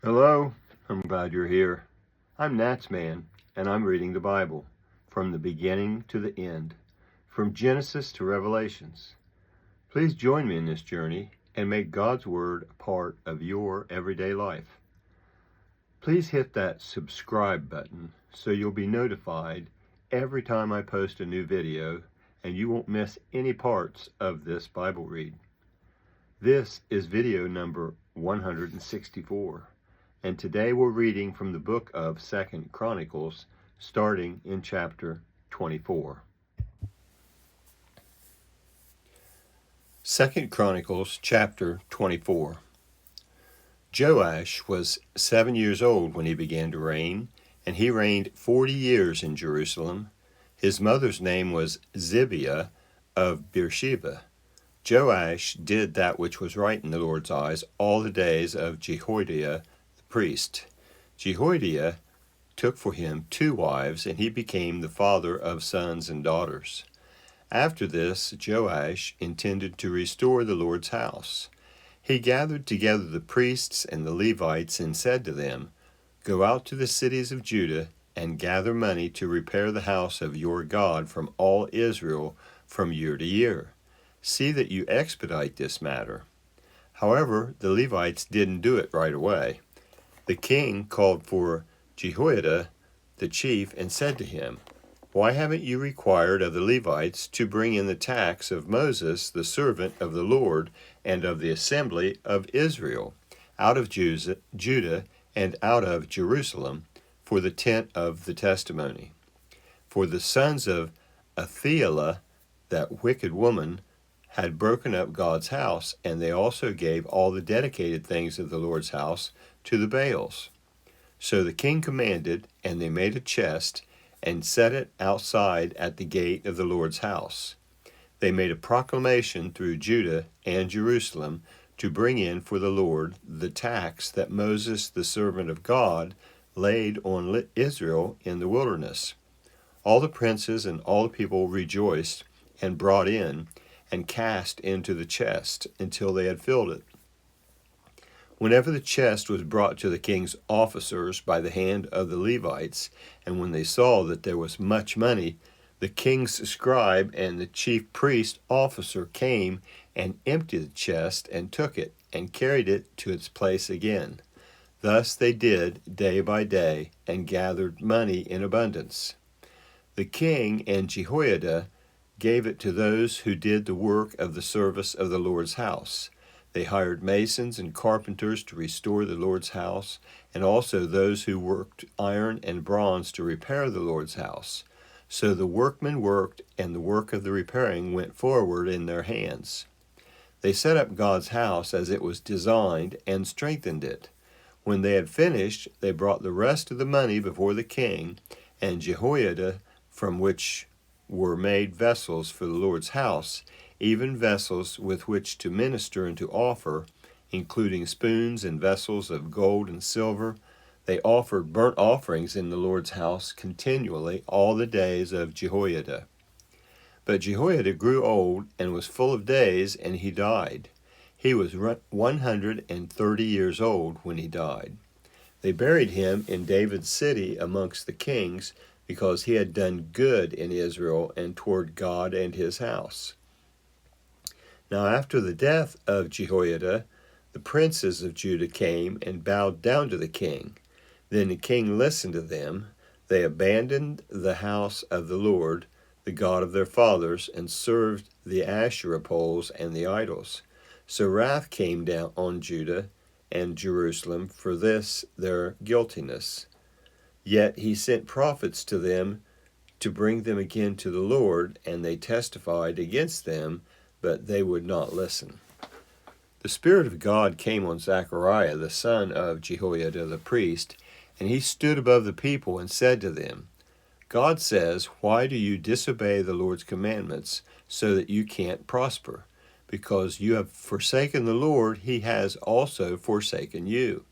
Hello, I'm glad you're here. I'm NatsMan, and I'm reading the Bible from the beginning to the end, from Genesis to Revelations. Please join me in this journey and make God's Word a part of your everyday life. Please hit that subscribe button so you'll be notified every time I post a new video and you won't miss any parts of this Bible read. This is video number 164. And today we're reading from the book of 2 Chronicles, starting in chapter 24. 2 Chronicles chapter 24. Joash was 7 years old when he began to reign, and he reigned 40 years in Jerusalem. His mother's name was Zibiah of Beersheba. Joash did that which was right in the Lord's eyes all the days of Jehoiada priest. Jehoiada took for him 2 wives, and he became the father of sons and daughters. After this, Joash intended to restore the Lord's house. He gathered together the priests and the Levites and said to them, "Go out to the cities of Judah and gather money to repair the house of your God from all Israel from year to year. See that you expedite this matter." However, the Levites didn't do it right away. The king called for Jehoiada, the chief, and said to him, "Why haven't you required of the Levites to bring in the tax of Moses, the servant of the Lord, and of the assembly of Israel, out of Judah and out of Jerusalem, for the tent of the testimony?" For the sons of Athaliah, that wicked woman, had broken up God's house, and they also gave all the dedicated things of the Lord's house to the Baals. So the king commanded, and they made a chest and set it outside at the gate of the Lord's house. They made a proclamation through Judah and Jerusalem to bring in for the Lord the tax that Moses, the servant of God, laid on Israel in the wilderness. All the princes and all the people rejoiced and brought in and cast into the chest until they had filled it. Whenever the chest was brought to the king's officers by the hand of the Levites, and when they saw that there was much money, the king's scribe and the chief priest officer came and emptied the chest and took it and carried it to its place again. Thus they did day by day and gathered money in abundance. The king and Jehoiada gave it to those who did the work of the service of the Lord's house. They hired masons and carpenters to restore the Lord's house, and also those who worked iron and bronze to repair the Lord's house. So the workmen worked, and the work of the repairing went forward in their hands. They set up God's house as it was designed and strengthened it. When they had finished, they brought the rest of the money before the king, and Jehoiada, from which were made vessels for the Lord's house, even vessels with which to minister and to offer, including spoons and vessels of gold and silver. They offered burnt offerings in the Lord's house continually all the days of Jehoiada. But Jehoiada grew old and was full of days, and he died. He was 130 years old when he died. They buried him in David's city amongst the kings, because he had done good in Israel and toward God and his house. Now after the death of Jehoiada, the princes of Judah came and bowed down to the king. Then the king listened to them. They abandoned the house of the Lord, the God of their fathers, and served the Asherah poles and the idols. So wrath came down on Judah and Jerusalem for this their guiltiness. Yet he sent prophets to them to bring them again to the Lord, and they testified against them, but they would not listen. The Spirit of God came on Zechariah, the son of Jehoiada the priest, and he stood above the people and said to them, "God says, why do you disobey the Lord's commandments so that you can't prosper? Because you have forsaken the Lord, he has also forsaken you."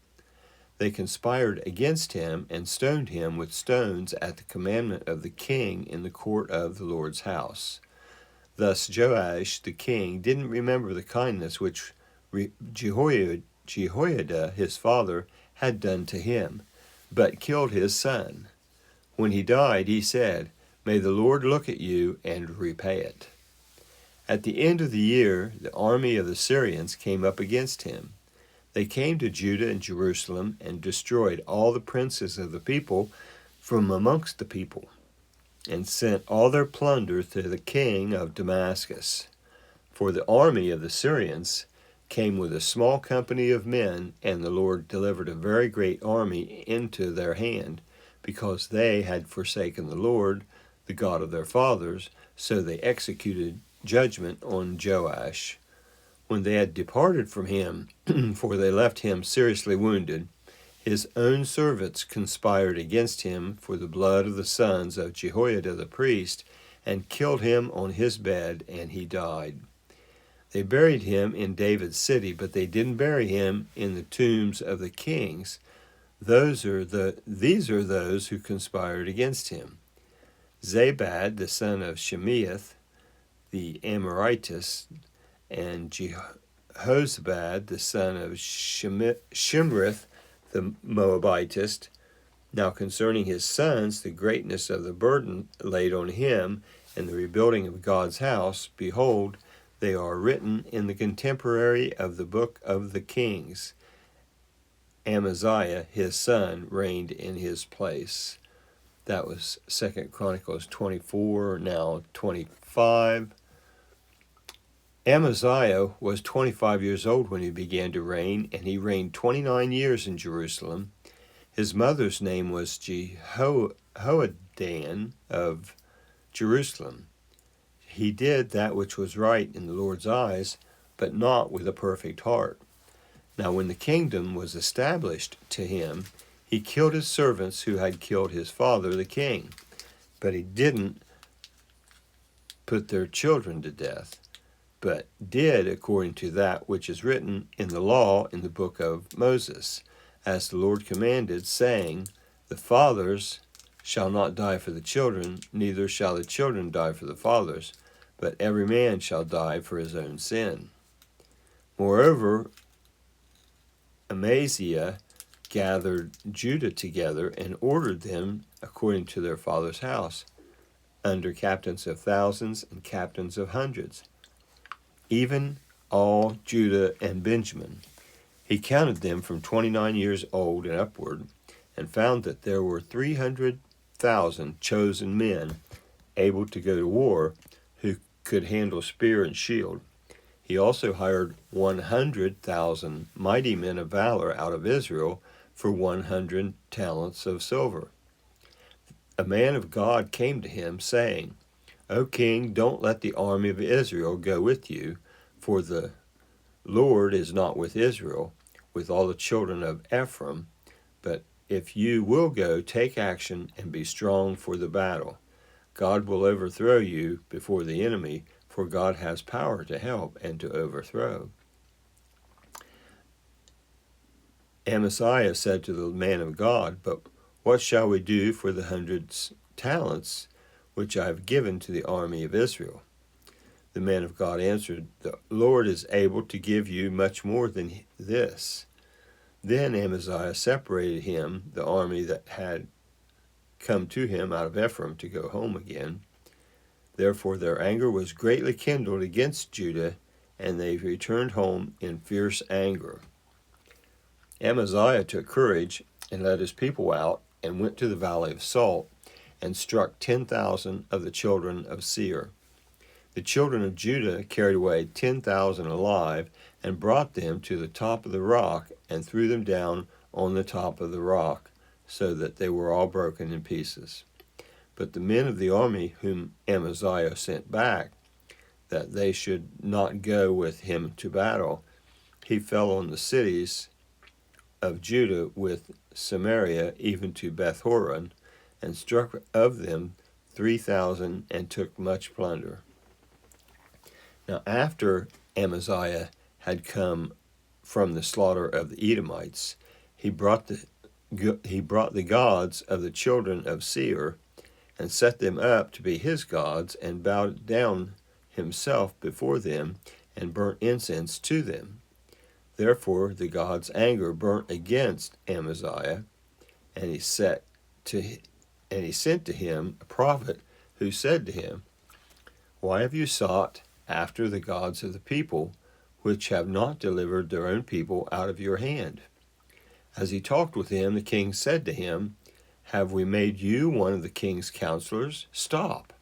They conspired against him and stoned him with stones at the commandment of the king in the court of the Lord's house. Thus Joash the king didn't remember the kindness which Jehoiada his father had done to him, but killed his son. When he died, he said, "May the Lord look at you and repay it." At the end of the year, the army of the Syrians came up against him. They came to Judah and Jerusalem and destroyed all the princes of the people from amongst the people, and sent all their plunder to the king of Damascus. For the army of the Syrians came with a small company of men, and the Lord delivered a very great army into their hand, because they had forsaken the Lord, the God of their fathers, so they executed judgment on Joash. When they had departed from him, for they left him seriously wounded, his own servants conspired against him for the blood of the sons of Jehoiada the priest, and killed him on his bed, and he died. They buried him in David's city, but they didn't bury him in the tombs of the kings. These are those who conspired against him: Zabad, the son of Shemeath, the Amoritist, and Jehozabad, the son of Shimrith, the Moabitist. Now concerning his sons, the greatness of the burden laid on him, and the rebuilding of God's house, behold, they are written in the contemporary of the book of the kings. Amaziah, his son, reigned in his place. That was 2 Chronicles 24, now 25. Amaziah was 25 years old when he began to reign, and he reigned 29 years in Jerusalem. His mother's name was Jehoadan of Jerusalem. He did that which was right in the Lord's eyes, but not with a perfect heart. Now when the kingdom was established to him, he killed his servants who had killed his father the king, but he didn't put their children to death, but did according to that which is written in the law in the book of Moses, as the Lord commanded, saying, "The fathers shall not die for the children, neither shall the children die for the fathers, but every man shall die for his own sin." Moreover, Amaziah gathered Judah together and ordered them according to their father's house, under captains of thousands and captains of hundreds, even all Judah and Benjamin. He counted them from 29 years old and upward, and found that there were 300,000 chosen men able to go to war, who could handle spear and shield. He also hired 100,000 mighty men of valor out of Israel for 100 talents of silver. A man of God came to him, saying, "O king, don't let the army of Israel go with you, for the Lord is not with Israel, with all the children of Ephraim, but if you will go, take action and be strong for the battle. God will overthrow you before the enemy, for God has power to help and to overthrow." Amaziah said to the man of God, "But what shall we do for the 100 talents which I have given to the army of Israel?" The man of God answered, "The Lord is able to give you much more than this." Then Amaziah separated him, the army that had come to him out of Ephraim, to go home again. Therefore their anger was greatly kindled against Judah, and they returned home in fierce anger. Amaziah took courage and led his people out, and went to the valley of Salt, and struck 10,000 of the children of Seir. The children of Judah carried away 10,000 alive, and brought them to the top of the rock, and threw them down on the top of the rock, so that they were all broken in pieces. But the men of the army whom Amaziah sent back, that they should not go with him to battle, he fell on the cities of Judah with Samaria, even to Beth-horon, and struck of them 3,000, and took much plunder. Now after Amaziah had come from the slaughter of the Edomites, he brought the gods of the children of Seir, and set them up to be his gods, and bowed down himself before them, and burnt incense to them. Therefore the God's anger burnt against Amaziah, and he sent to him a prophet who said to him, Why have you sought after the gods of the people, which have not delivered their own people out of your hand? As he talked with him, the king said to him, Have we made you one of the king's counselors? Stop.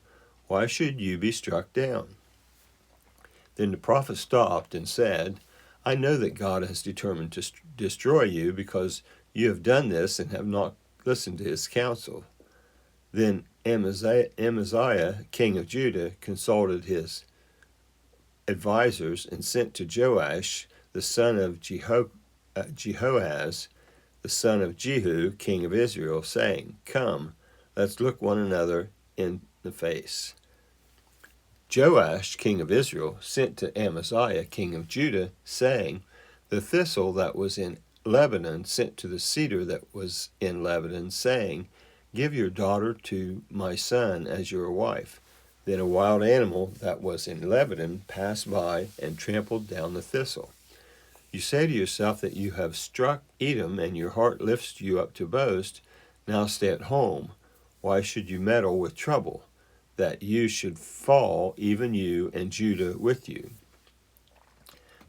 Why should you be struck down? Then the prophet stopped and said, I know that God has determined to destroy you because you have done this and have not listened to his counsel. Then Amaziah, king of Judah, consulted his advisors and sent to Joash, the son of Jehoahaz, the son of Jehu, king of Israel, saying, Come, let's look one another in the face. Joash, king of Israel, sent to Amaziah, king of Judah, saying, The thistle that was in Lebanon sent to the cedar that was in Lebanon, saying, Give your daughter to my son as your wife. Then a wild animal that was in Lebanon passed by and trampled down the thistle. You say to yourself that you have struck Edom, and your heart lifts you up to boast. Now stay at home. Why should you meddle with trouble, that you should fall, even you and Judah with you?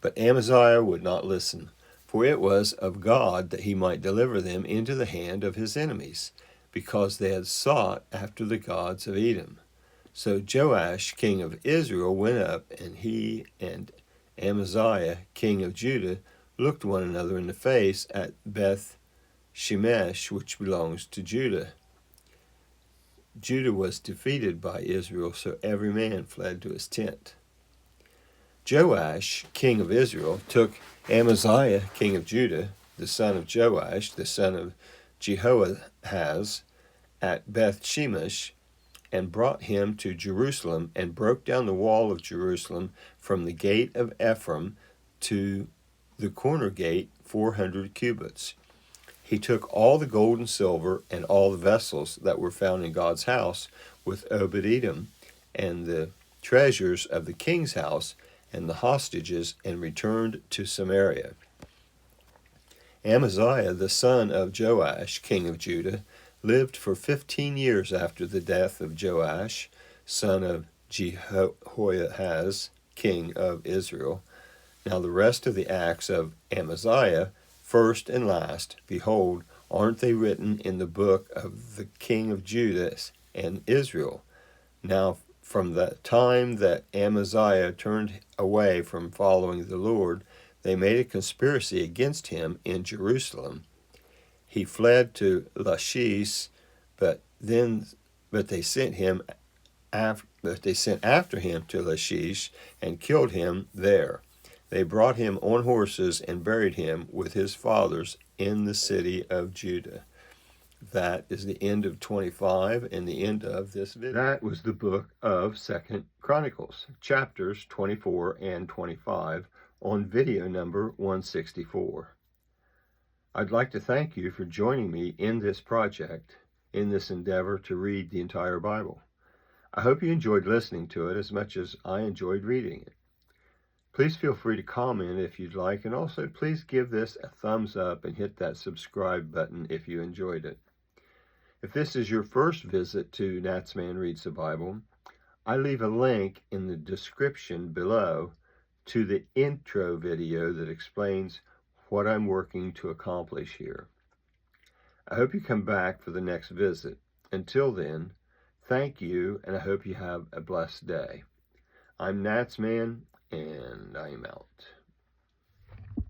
But Amaziah would not listen, for it was of God that he might deliver them into the hand of his enemies, because they had sought after the gods of Edom. So Joash, king of Israel, went up, and he and Amaziah, king of Judah, looked one another in the face at Beth Shemesh, which belongs to Judah. Judah was defeated by Israel, so every man fled to his tent. Joash, king of Israel, took Amaziah, king of Judah, the son of Joash, the son of Jehoahaz, at Beth Shemesh, and brought him to Jerusalem, and broke down the wall of Jerusalem from the gate of Ephraim to the corner gate 400 cubits. He took all the gold and silver and all the vessels that were found in God's house with Obed-Edom, and the treasures of the king's house and the hostages, and returned to Samaria. Amaziah, the son of Joash, king of Judah, lived for 15 years after the death of Joash, son of Jehoahaz, king of Israel. Now the rest of the acts of Amaziah, first and last, behold, aren't they written in the book of the king of Judah and Israel? Now from the time that Amaziah turned away from following the Lord, they made a conspiracy against him in Jerusalem. He fled to Lachish, but they sent after him to Lachish and killed him there. They brought him on horses and buried him with his fathers in the city of Judah. That is the end of 25 and the end of this video. That was the book of 2 Chronicles, chapters 24 and 25, on video number 164. I'd like to thank you for joining me in this project, in this endeavor to read the entire Bible. I hope you enjoyed listening to it as much as I enjoyed reading it. Please feel free to comment if you'd like, and also please give this a thumbs up and hit that subscribe button if you enjoyed it. If this is your first visit to NatsMan Reads the Bible, I leave a link in the description below to the intro video that explains what I'm working to accomplish here. I hope you come back for the next visit. Until then, thank you, and I hope you have a blessed day. I'm NatsMan, and I'm out.